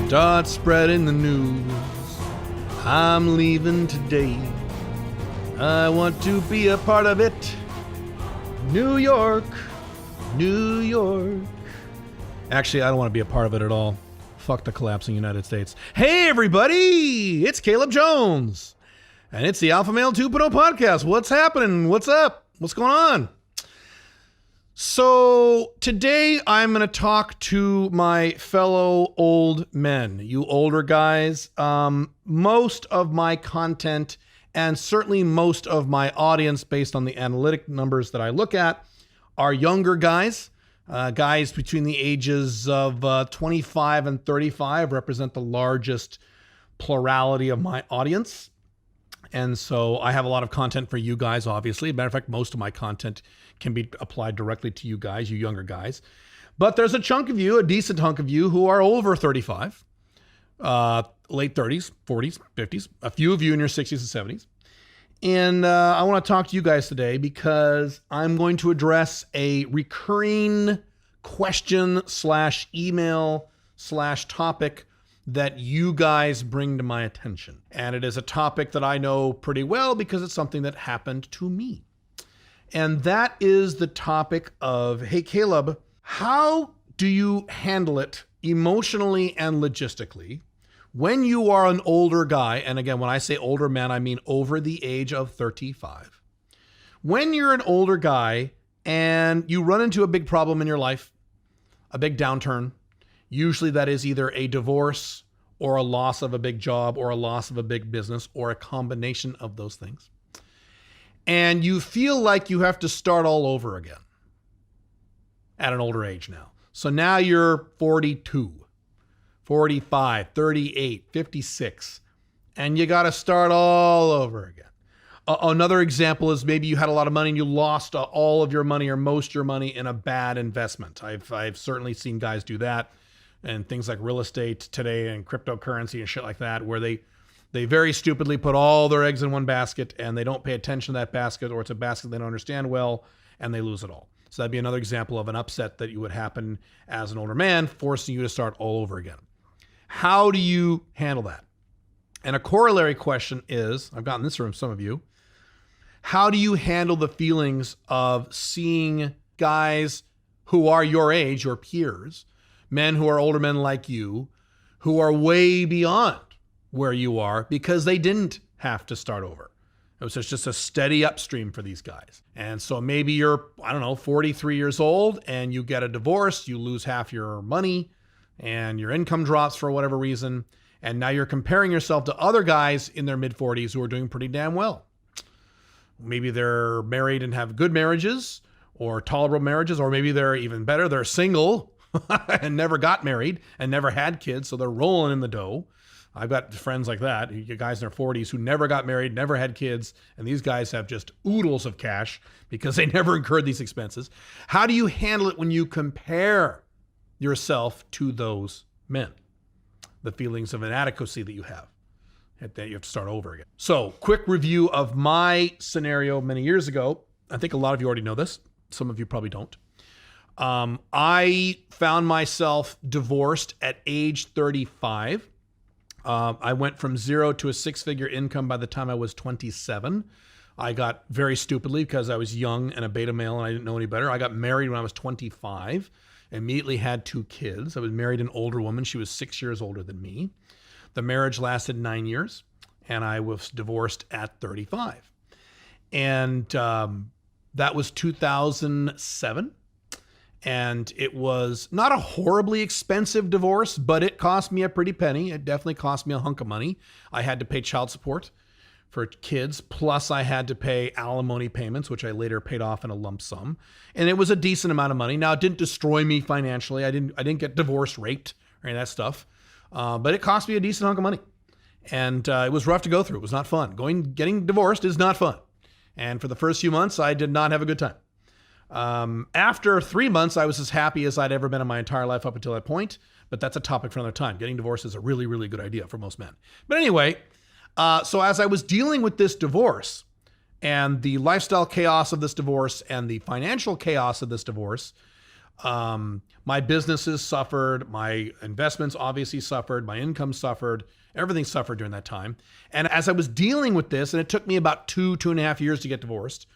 Start spreading the news. I'm leaving today. I want to be a part of it. New York, New York. Actually, I don't want to be a part of it at all. Fuck the collapsing United States. Hey, everybody! It's Caleb Jones. And it's the Alpha Male 2.0 podcast. What's happening? What's up? What's going on? So today I'm going to talk to my fellow old men, you older guys. Most of my content and certainly most of my audience based on the analytic numbers that I look at are younger guys. Guys between the ages of 25 and 35 represent the largest plurality of my audience. And so I have a lot of content for you guys, obviously. Matter of fact, most of my content can be applied directly to you guys, you younger guys. But there's a chunk of you, a decent hunk of you who are over 35, late 30s, 40s, 50s, a few of you in your 60s and 70s. And I want to talk to you guys today because I'm going to address a recurring question / email / topic that you guys bring to my attention. And it is a topic that I know pretty well because it's something that happened to me. And that is the topic of, hey, Caleb, how do you handle it emotionally and logistically when you are an older guy? And again, when I say older man, I mean over the age of 35. When you're an older guy and you run into a big problem in your life, a big downturn, usually that is either a divorce or a loss of a big job or a loss of a big business or a combination of those things. And you feel like you have to start all over again at an older age now. So now you're 42, 45, 38, 56, and you got to start all over again. Another example is maybe you had a lot of money and you lost all of your money or most of your money in a bad investment. I've certainly seen guys do that. And things like real estate today and cryptocurrency and shit like that, where they very stupidly put all their eggs in one basket and they don't pay attention to that basket, or it's a basket they don't understand well and they lose it all. So that'd be another example of an upset that you would happen as an older man, forcing you to start all over again. How do you handle that? And a corollary question is, I've gotten this from some of you, how do you handle the feelings of seeing guys who are your age, your peers, men who are older men like you, who are way beyond where you are because they didn't have to start over. It was just a steady upstream for these guys. And so maybe you're, 43 years old and you get a divorce, you lose half your money and your income drops for whatever reason. And now you're comparing yourself to other guys in their mid 40s who are doing pretty damn well. Maybe they're married and have good marriages or tolerable marriages, or maybe they're even better, they're single and never got married and never had kids, so they're rolling in the dough. I've got friends like that, guys in their 40s who never got married, never had kids, and these guys have just oodles of cash because they never incurred these expenses. How do you handle it when you compare yourself to those men? The feelings of inadequacy that you have to start over again. So, quick review of my scenario many years ago. I think a lot of you already know this. Some of you probably don't. I found myself divorced at age 35. I went from zero to a six-figure income by the time I was 27. I got very stupidly, because I was young and a beta male and I didn't know any better, I got married when I was 25, immediately had 2 kids. I was married an older woman. She was 6 years older than me. The marriage lasted 9 years and I was divorced at 35. And that was 2007. And it was not a horribly expensive divorce, but it cost me a pretty penny. It definitely cost me a hunk of money. I had to pay child support for kids, plus I had to pay alimony payments, which I later paid off in a lump sum. And it was a decent amount of money. Now, it didn't destroy me financially. I didn't get divorced, raped, or any of that stuff. But it cost me a decent hunk of money. And it was rough to go through. It was not fun. Getting divorced is not fun. And for the first few months, I did not have a good time. After 3 months, I was as happy as I'd ever been in my entire life up until that point, but that's a topic for another time. Getting divorced is a really, really good idea for most men. But anyway, so as I was dealing with this divorce and the lifestyle chaos of this divorce and the financial chaos of this divorce, My businesses suffered. My investments obviously suffered. My income suffered. Everything suffered during that time. And as I was dealing with this, and it took me about 2.5 years to get divorced,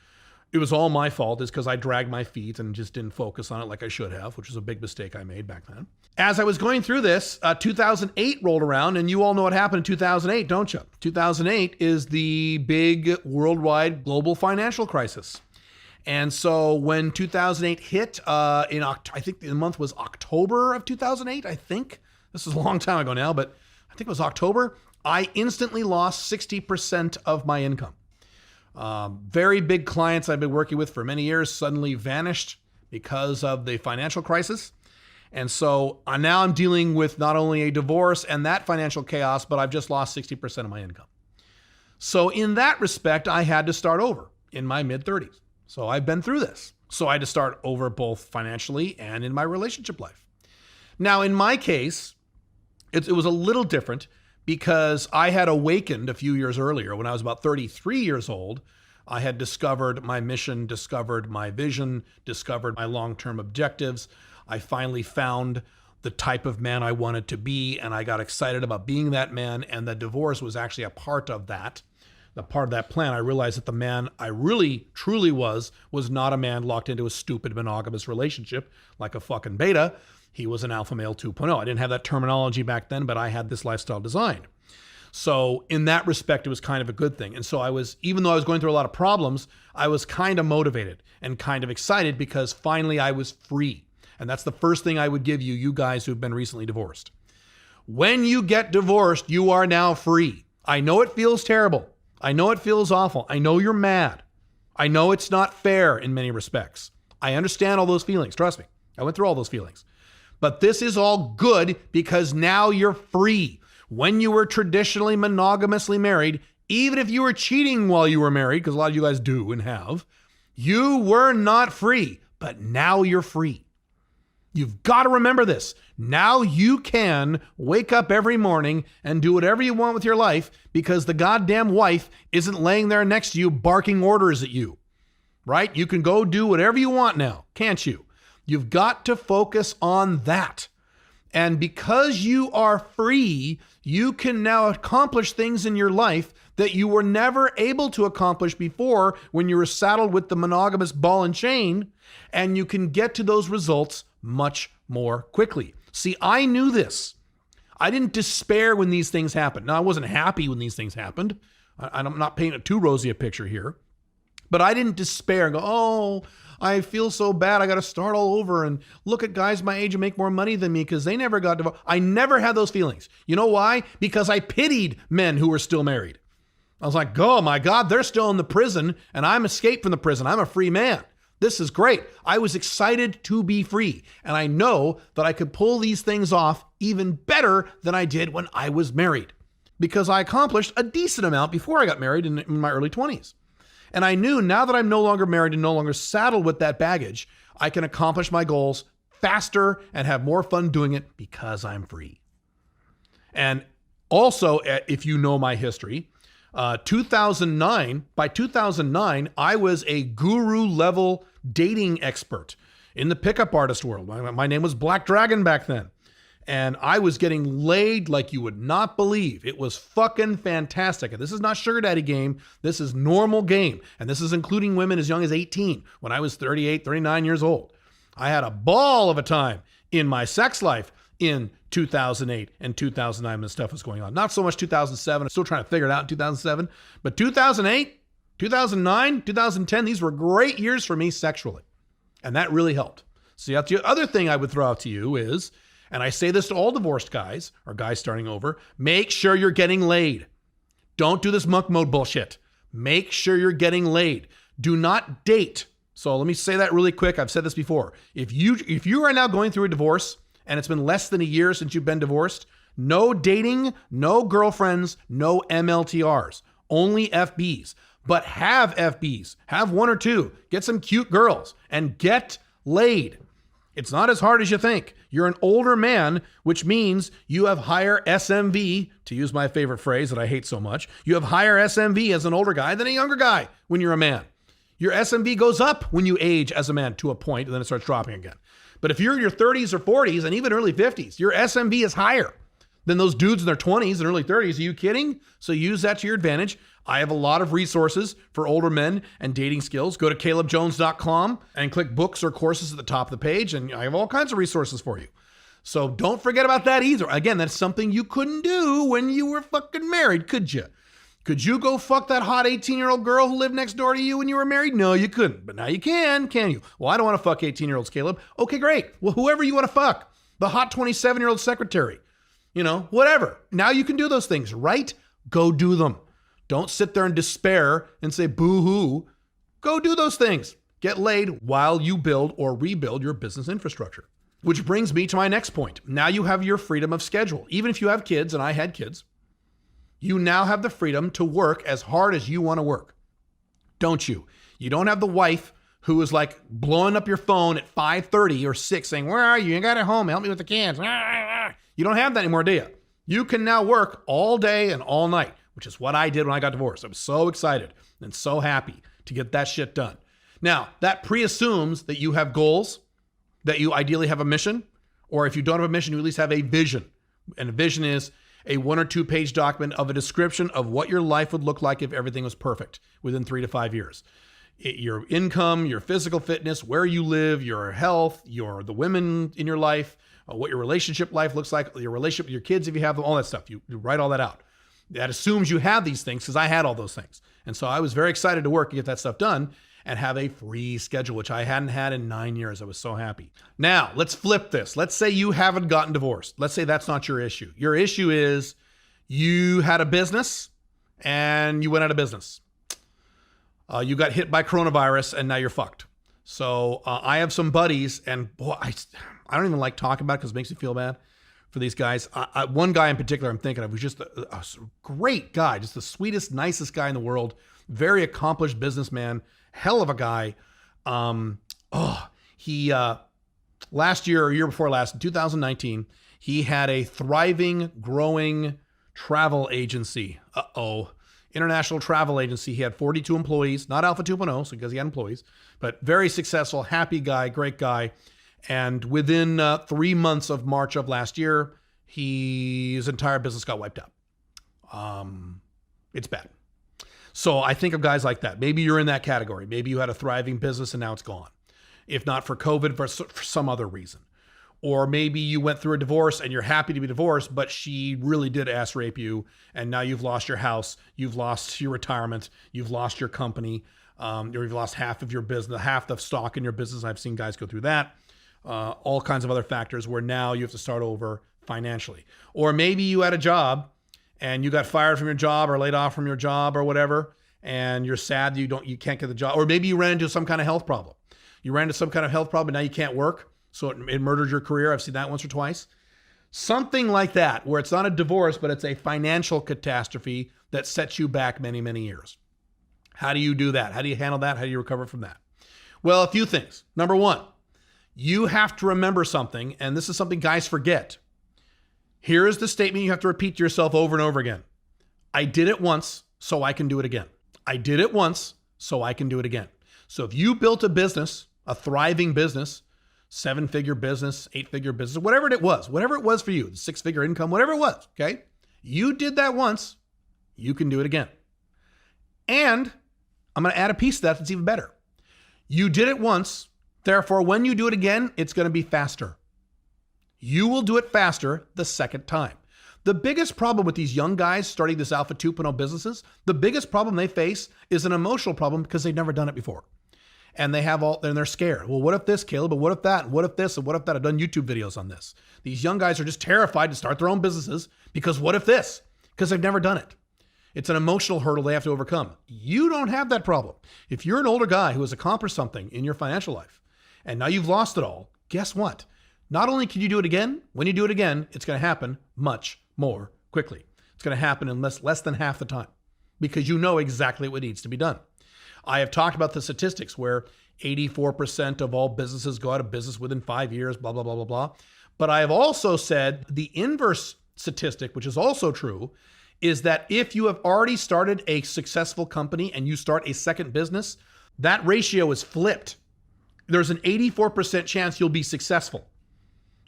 it was all my fault. It's because I dragged my feet and just didn't focus on it like I should have, which was a big mistake I made back then. As I was going through this, 2008 rolled around, and you all know what happened in 2008, don't you? 2008 is the big worldwide global financial crisis. And so when 2008 hit, I think the month was October of 2008, I think. This is a long time ago now, but I think it was October. I instantly lost 60% of my income. Very big clients I've been working with for many years suddenly vanished because of the financial crisis. And so now I'm dealing with not only a divorce and that financial chaos, but I've just lost 60% of my income. So in that respect, I had to start over in my mid-30s. So I've been through this. So I had to start over both financially and in my relationship life. Now, in my case, it was a little different because I had awakened a few years earlier. When I was about 33 years old, I had discovered my mission, discovered my vision, discovered my long-term objectives. I finally found the type of man I wanted to be, and I got excited about being that man, and the divorce was actually a part of that. The part of that plan. I realized that the man I really, truly was not a man locked into a stupid monogamous relationship like a fucking beta. He was an alpha male 2.0. I didn't have that terminology back then, but I had this lifestyle designed. So in that respect, it was kind of a good thing. And so even though I was going through a lot of problems, I was kind of motivated and kind of excited because finally I was free. And that's the first thing I would give you guys who've been recently divorced. When you get divorced, you are now free. I know it feels terrible. I know it feels awful. I know you're mad. I know it's not fair in many respects. I understand all those feelings. Trust me. I went through all those feelings. But this is all good because now you're free. When you were traditionally monogamously married, even if you were cheating while you were married, because a lot of you guys do and have, you were not free, but now you're free. You've got to remember this. Now you can wake up every morning and do whatever you want with your life because the goddamn wife isn't laying there next to you barking orders at you, right? You can go do whatever you want now, can't you? You've got to focus on that. And because you are free, you can now accomplish things in your life that you were never able to accomplish before when you were saddled with the monogamous ball and chain, and you can get to those results much more quickly. See, I knew this. I didn't despair when these things happened. Now, I wasn't happy when these things happened. I'm not painting too rosy a picture here. But I didn't despair and go, oh, I feel so bad. I got to start all over and look at guys my age and make more money than me because they never got divorced. I never had those feelings. You know why? Because I pitied men who were still married. I was like, oh my God, they're still in the prison and I'm escaped from the prison. I'm a free man. This is great. I was excited to be free. And I know that I could pull these things off even better than I did when I was married because I accomplished a decent amount before I got married in my early 20s. And I knew now that I'm no longer married and no longer saddled with that baggage, I can accomplish my goals faster and have more fun doing it because I'm free. And also, if you know my history, by 2009, I was a guru level dating expert in the pickup artist world. My name was Black Dragon back then. And I was getting laid like you would not believe. It was fucking fantastic. And this is not sugar daddy game. This is normal game. And this is including women as young as 18 when I was 38, 39 years old. I had a ball of a time in my sex life in 2008 and 2009 when stuff was going on. Not so much 2007. I'm still trying to figure it out in 2007. But 2008, 2009, 2010, these were great years for me sexually. And that really helped. So the other thing I would throw out to you is, and I say this to all divorced guys or guys starting over, make sure you're getting laid. Don't do this monk mode bullshit. Make sure you're getting laid. Do not date. So let me say that really quick. I've said this before. If you are now going through a divorce and it's been less than a year since you've been divorced, no dating, no girlfriends, no MLTRs, only FBs. But have FBs. Have one or two. Get some cute girls and get laid. It's not as hard as you think. You're an older man, which means you have higher SMV, to use my favorite phrase that I hate so much. You have higher SMV as an older guy than a younger guy when you're a man. Your SMV goes up when you age as a man to a point, and then it starts dropping again. But if you're in your 30s or 40s and even early 50s, your SMV is higher than those dudes in their 20s and early 30s. Are you kidding? So use that to your advantage. I have a lot of resources for older men and dating skills. Go to calebjones.com and click books or courses at the top of the page, and I have all kinds of resources for you. So don't forget about that either. Again, that's something you couldn't do when you were fucking married, could you? Could you go fuck that hot 18-year-old girl who lived next door to you when you were married? No, you couldn't. But now you can you? Well, I don't want to fuck 18-year-olds, Caleb. Okay, great. Well, whoever you want to fuck. The hot 27-year-old secretary. Whatever. Now you can do those things, right? Go do them. Don't sit there in despair and say, boo-hoo. Go do those things. Get laid while you build or rebuild your business infrastructure. Which brings me to my next point. Now you have your freedom of schedule. Even if you have kids, and I had kids, you now have the freedom to work as hard as you want to work. Don't you? You don't have the wife who is like blowing up your phone at 5:30 or 6 saying, where are you? You got it home. Help me with the kids. You don't have that anymore, do you? You can now work all day and all night, which is what I did when I got divorced. I was so excited and so happy to get that shit done. Now, that preassumes that you have goals, that you ideally have a mission, or if you don't have a mission, you at least have a vision. And a vision is a 1 or 2 page document of a description of what your life would look like if everything was perfect within 3 to 5 years. Your income, your physical fitness, where you live, your health, the women in your life, what your relationship life looks like, your relationship with your kids if you have them, all that stuff. You write all that out. That assumes you have these things because I had all those things. And so I was very excited to work and get that stuff done and have a free schedule, which I hadn't had in 9 years. I was so happy. Now, let's flip this. Let's say you haven't gotten divorced. Let's say that's not your issue. Your issue is you had a business and you went out of business. You got hit by coronavirus and now you're fucked. So I have some buddies, and boy, I don't even like talking about it because it makes me feel bad for these guys. One guy in particular I'm thinking of who's just a great guy, just the sweetest, nicest guy in the world, very accomplished businessman, hell of a guy. He last year or year before last, in 2019, he had a thriving, growing travel agency. International travel agency. He had 42 employees, not Alpha 2.0, so because he had employees, but very successful, happy guy, great guy. And within 3 months of March of last year, his entire business got wiped out. It's bad. So I think of guys like that. Maybe you're in that category. Maybe you had a thriving business and now it's gone. If not for COVID, for some other reason. Or maybe you went through a divorce and you're happy to be divorced, but she really did ass rape you. And now you've lost your house. You've lost your retirement. You've lost your company. Or you've lost half of your business, half the stock in your business. I've seen guys go through that. All kinds of other factors where now you have to start over financially. Or maybe you had a job and you got fired from your job or laid off from your job or whatever, and you're sad you can't get the job. Or maybe you ran into some kind of health problem. You ran into some kind of health problem and now you can't work. So it murdered your career. I've seen that once or twice. Something like that, where it's not a divorce, but it's a financial catastrophe that sets you back many, many years. How do you do that? How do you handle that? How do you recover from that? Well, a few things. Number one, you have to remember something, and this is something guys forget. Here is the statement you have to repeat to yourself over and over again. I did it once, so I can do it again. I did it once, so I can do it again. So if you built a business, a thriving business, 7-figure business, 8-figure business, whatever it was for you, 6-figure income, whatever it was, okay? You did that once, you can do it again. And I'm going to add a piece to that that's even better. You did it once, therefore, when you do it again, it's going to be faster. You will do it faster the second time. The biggest problem with these young guys starting this Alpha 2.0 businesses, the biggest problem they face is an emotional problem because they've never done it before. And they're scared. Well, what if this, Caleb? But what if that? And what if this? And what if that? I've done YouTube videos on this. These young guys are just terrified to start their own businesses because what if this? Because they've never done it. It's an emotional hurdle they have to overcome. You don't have that problem. If you're an older guy who has accomplished something in your financial life and now you've lost it all, guess what? Not only can you do it again, when you do it again, it's going to happen much more quickly. It's going to happen in less than half the time because you know exactly what needs to be done. I have talked about the statistics where 84% of all businesses go out of business within 5 years, blah, blah, blah, blah, blah. But I have also said the inverse statistic, which is also true, is that if you have already started a successful company and you start a second business, that ratio is flipped. there's an 84% chance you'll be successful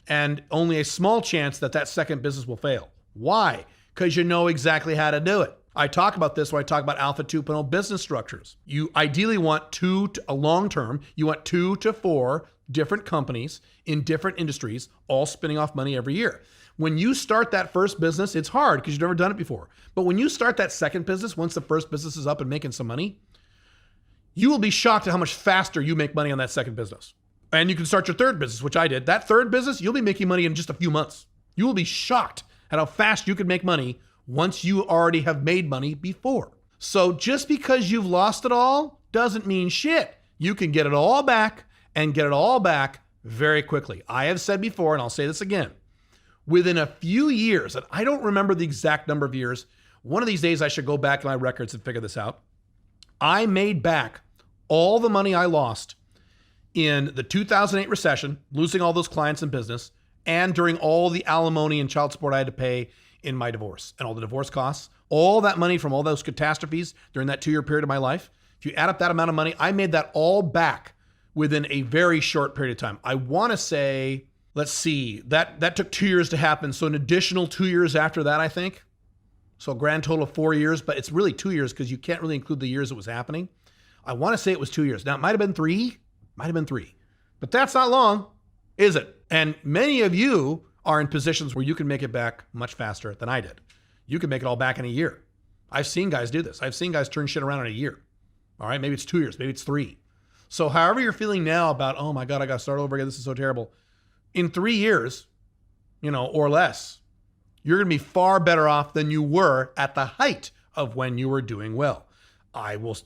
and only a small chance that that second business will fail. Why? Because you know exactly how to do it. I talk about this when I talk about Alpha 2.0 business structures. You ideally want a long term, you want 2 to 4 different companies in different industries, all spinning off money every year. When you start that first business, it's hard because you've never done it before. But when you start that second business, once the first business is up and making some money, you will be shocked at how much faster you make money on that second business. And you can start your third business, which I did. That third business, you'll be making money in just a few months. You will be shocked at how fast you can make money once you already have made money before. So just because you've lost it all doesn't mean shit. You can get it all back and get it all back very quickly. I have said before, and I'll say this again, within a few years, and I don't remember the exact number of years, one of these days I should go back in my records and figure this out. I made back all the money I lost in the 2008 recession, losing all those clients in business, and during all the alimony and child support I had to pay in my divorce and all the divorce costs, all that money from all those catastrophes during that 2-year period of my life. If you add up that amount of money, I made that all back within a very short period of time. I want to say, let's see, that took 2 years to happen. So an additional 2 years after that, I think. So a grand total of 4 years, but it's really 2 years because you can't really include the years it was happening. I want to say it was 2 years. Now, it might have been three, but that's not long, is it? And many of you are in positions where you can make it back much faster than I did. You can make it all back in a year. I've seen guys do this. I've seen guys turn shit around in a year. All right, maybe it's 2 years, maybe it's 3. So however you're feeling now about, oh my God, I got to start over again, this is so terrible. In 3 years, or less, you're going to be far better off than you were at the height of when you were doing well. I will,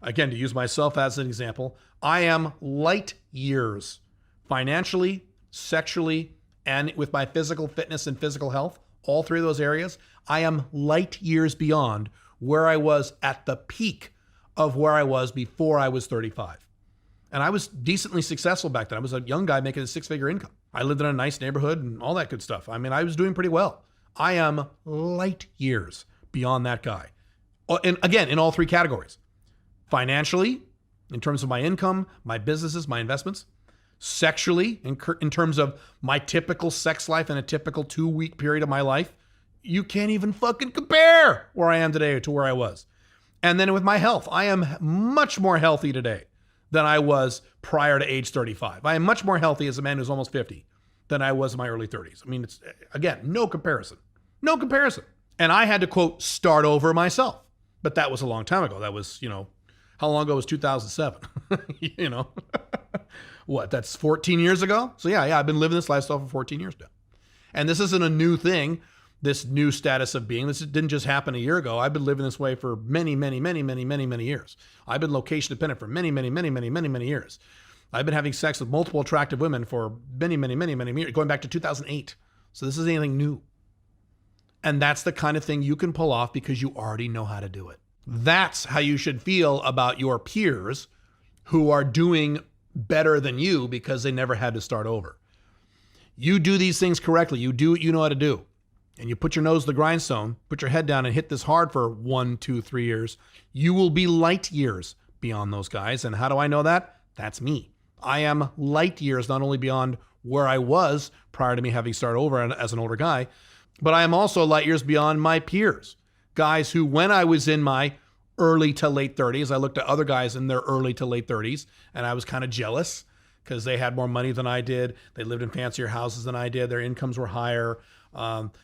again, to use myself as an example, I am light years financially, sexually, and with my physical fitness and physical health, all three of those areas, I am light years beyond where I was at the peak of where I was before I was 35. And I was decently successful back then. I was a young guy making a 6-figure income. I lived in a nice neighborhood and all that good stuff. I mean, I was doing pretty well. I am light years beyond that guy. And again, in all three categories. Financially, in terms of my income, my businesses, my investments. Sexually, in terms of my typical sex life in a typical 2-week period of my life. You can't even fucking compare where I am today to where I was. And then with my health, I am much more healthy today than I was prior to age 35. I am much more healthy as a man who's almost 50 than I was in my early 30s. I mean, it's, again, no comparison. No comparison. And I had to, quote, start over myself. But that was a long time ago. That was, how long ago was 2007? What, that's 14 years ago? So yeah, I've been living this lifestyle for 14 years now. And this isn't a new thing, this new status of being. This didn't just happen a year ago. I've been living this way for many years. I've been location dependent for many years. I've been having sex with multiple attractive women for many years, going back to 2008. So this isn't anything new. And that's the kind of thing you can pull off because you already know how to do it. That's how you should feel about your peers who are doing better than you because they never had to start over. You do these things correctly. You do what you know how to do. And you put your nose to the grindstone, put your head down and hit this hard for 1, 2, 3 years. You will be light years beyond those guys. And how do I know that? That's me. I am light years, not only beyond where I was prior to me having started over as an older guy, but I am also light years beyond my peers. Guys who, when I was in my early to late 30s, I looked at other guys in their early to late 30s, and I was kind of jealous because they had more money than I did. They lived in fancier houses than I did. Their incomes were higher.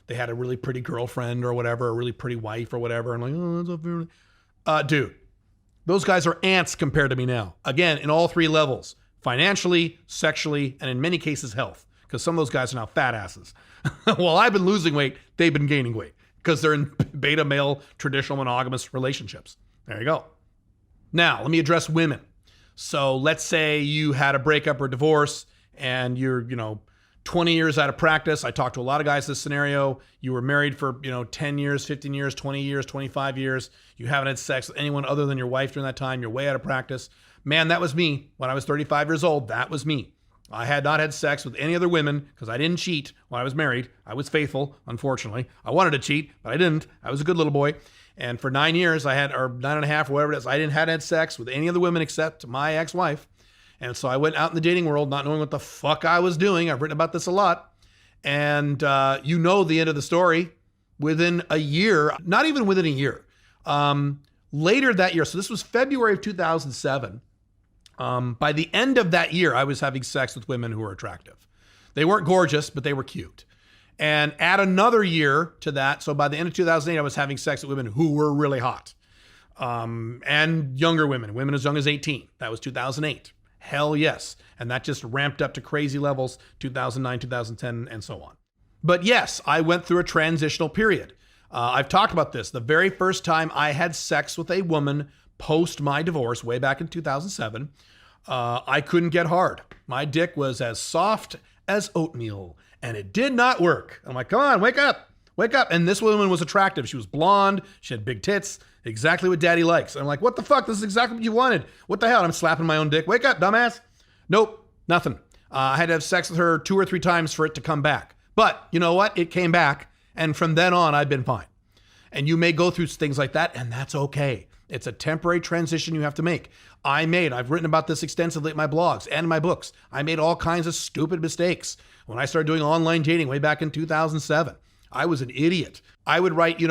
They had a really pretty girlfriend or whatever, a really pretty wife or whatever. I'm like, oh, that's not fair. Dude, those guys are ants compared to me now. Again, in all three levels, financially, sexually, and in many cases, health. Because some of those guys are now fat asses. While I've been losing weight, they've been gaining weight because they're in beta male traditional monogamous relationships. There you go. Now, let me address women. So let's say you had a breakup or divorce and you're, 20 years out of practice. I talked to a lot of guys in this scenario. You were married for, 10 years, 15 years, 20 years, 25 years. You haven't had sex with anyone other than your wife during that time. You're way out of practice. Man, that was me. When I was 35 years old, that was me. I had not had sex with any other women because I didn't cheat when I was married. I was faithful, unfortunately. I wanted to cheat, but I didn't. I was a good little boy. And for 9 years, or 9.5 or whatever it is, I hadn't had sex with any other women except my ex-wife. And so I went out in the dating world not knowing what the fuck I was doing. I've written about this a lot. And you know the end of the story. Within a year, not even within a year, later that year, so this was February of 2007, by the end of that year, I was having sex with women who were attractive. They weren't gorgeous, but they were cute. And add another year to that, so by the end of 2008, I was having sex with women who were really hot. And younger women as young as 18. That was 2008. Hell yes. And that just ramped up to crazy levels, 2009, 2010, and so on. But yes, I went through a transitional period. I've talked about this. The very first time I had sex with a woman post my divorce, way back in 2007, I couldn't get hard. My dick was as soft as oatmeal, and it did not work. I'm like, come on, wake up, wake up. And this woman was attractive. She was blonde. She had big tits, exactly what daddy likes. And I'm like, what the fuck? This is exactly what you wanted. What the hell? I'm slapping my own dick. Wake up, dumbass. Nope, nothing. I had to have sex with her 2 or 3 times for it to come back. But you know what? It came back. And from then on, I've been fine. And you may go through things like that, and that's okay. It's a temporary transition you have to make. I've written about this extensively in my blogs and my books. I made all kinds of stupid mistakes. When I started doing online dating way back in 2007, I was an idiot. I would write,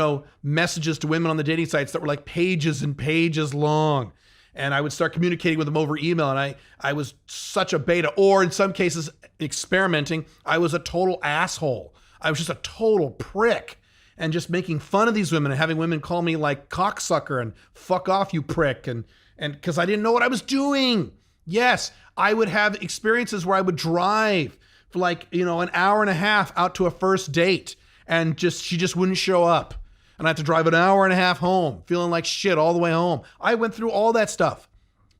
messages to women on the dating sites that were like pages and pages long. And I would start communicating with them over email. And I was such a beta, or in some cases, experimenting. I was a total asshole. I was just a total prick and just making fun of these women and having women call me like cocksucker and fuck off, you prick. And because I didn't know what I was doing. Yes, I would have experiences where I would drive for an hour and a half out to a first date and she just wouldn't show up. And I had to drive an hour and a half home, feeling like shit all the way home. I went through all that stuff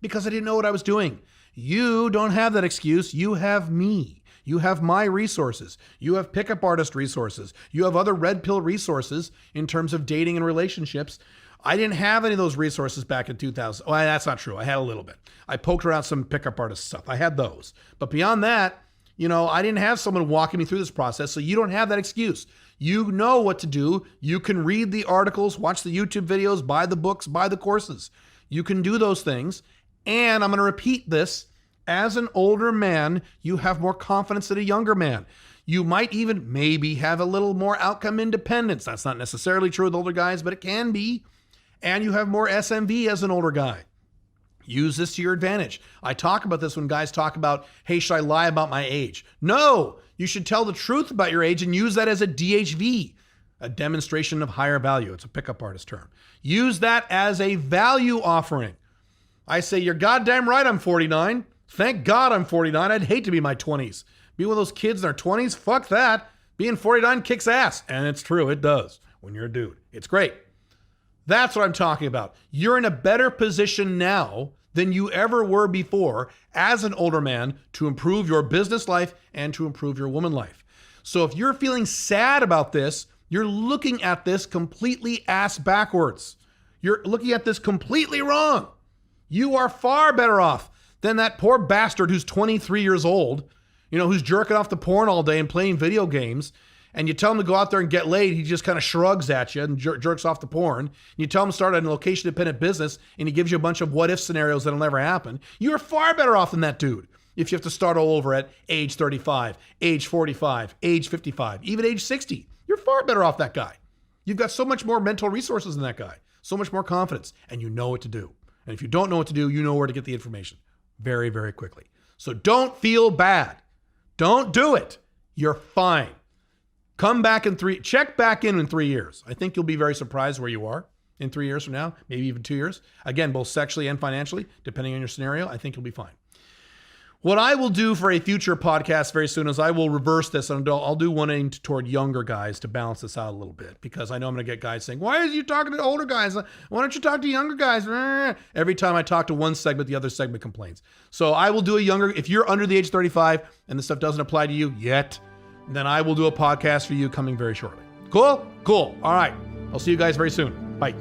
because I didn't know what I was doing. You don't have that excuse. You have me. You have my resources. You have pickup artist resources. You have other red pill resources in terms of dating and relationships. I didn't have any of those resources back in 2000. Well, that's not true. I had a little bit. I poked around some pickup artist stuff. I had those. But beyond that, I didn't have someone walking me through this process, so you don't have that excuse. You know what to do. You can read the articles, watch the YouTube videos, buy the books, buy the courses. You can do those things. And I'm going to repeat this. As an older man, you have more confidence than a younger man. You might even maybe have a little more outcome independence. That's not necessarily true with older guys, but it can be. And you have more SMV as an older guy. Use this to your advantage. I talk about this when guys talk about, hey, should I lie about my age? No, you should tell the truth about your age and use that as a DHV, a demonstration of higher value. It's a pickup artist term. Use that as a value offering. I say, you're goddamn right, I'm 49. Thank God I'm 49. I'd hate to be in my 20s. Be one of those kids in their 20s? Fuck that. Being 49 kicks ass. And it's true, it does. When you're a dude. It's great. That's what I'm talking about. You're in a better position now than you ever were before as an older man to improve your business life and to improve your woman life. So if you're feeling sad about this, you're looking at this completely ass backwards. You're looking at this completely wrong. You are far better off than that poor bastard who's 23 years old, who's jerking off the porn all day and playing video games. And you tell him to go out there and get laid, he just kind of shrugs at you and jerks off the porn. You tell him to start a location-dependent business, and he gives you a bunch of what-if scenarios that'll never happen. You're far better off than that dude if you have to start all over at age 35, age 45, age 55, even age 60. You're far better off that guy. You've got so much more mental resources than that guy, so much more confidence, and you know what to do. And if you don't know what to do, you know where to get the information very, very quickly. So don't feel bad. Don't do it. You're fine. Come back check back in 3 years. I think you'll be very surprised where you are in 3 years from now, maybe even 2 years. Again, both sexually and financially, depending on your scenario, I think you'll be fine. What I will do for a future podcast very soon is I will reverse this and I'll do one aimed toward younger guys to balance this out a little bit, because I know I'm going to get guys saying, why are you talking to older guys? Why don't you talk to younger guys? Every time I talk to one segment, the other segment complains. So I will do if you're under the age of 35 and this stuff doesn't apply to you yet, then I will do a podcast for you coming very shortly. Cool? Cool. All right. I'll see you guys very soon. Bye.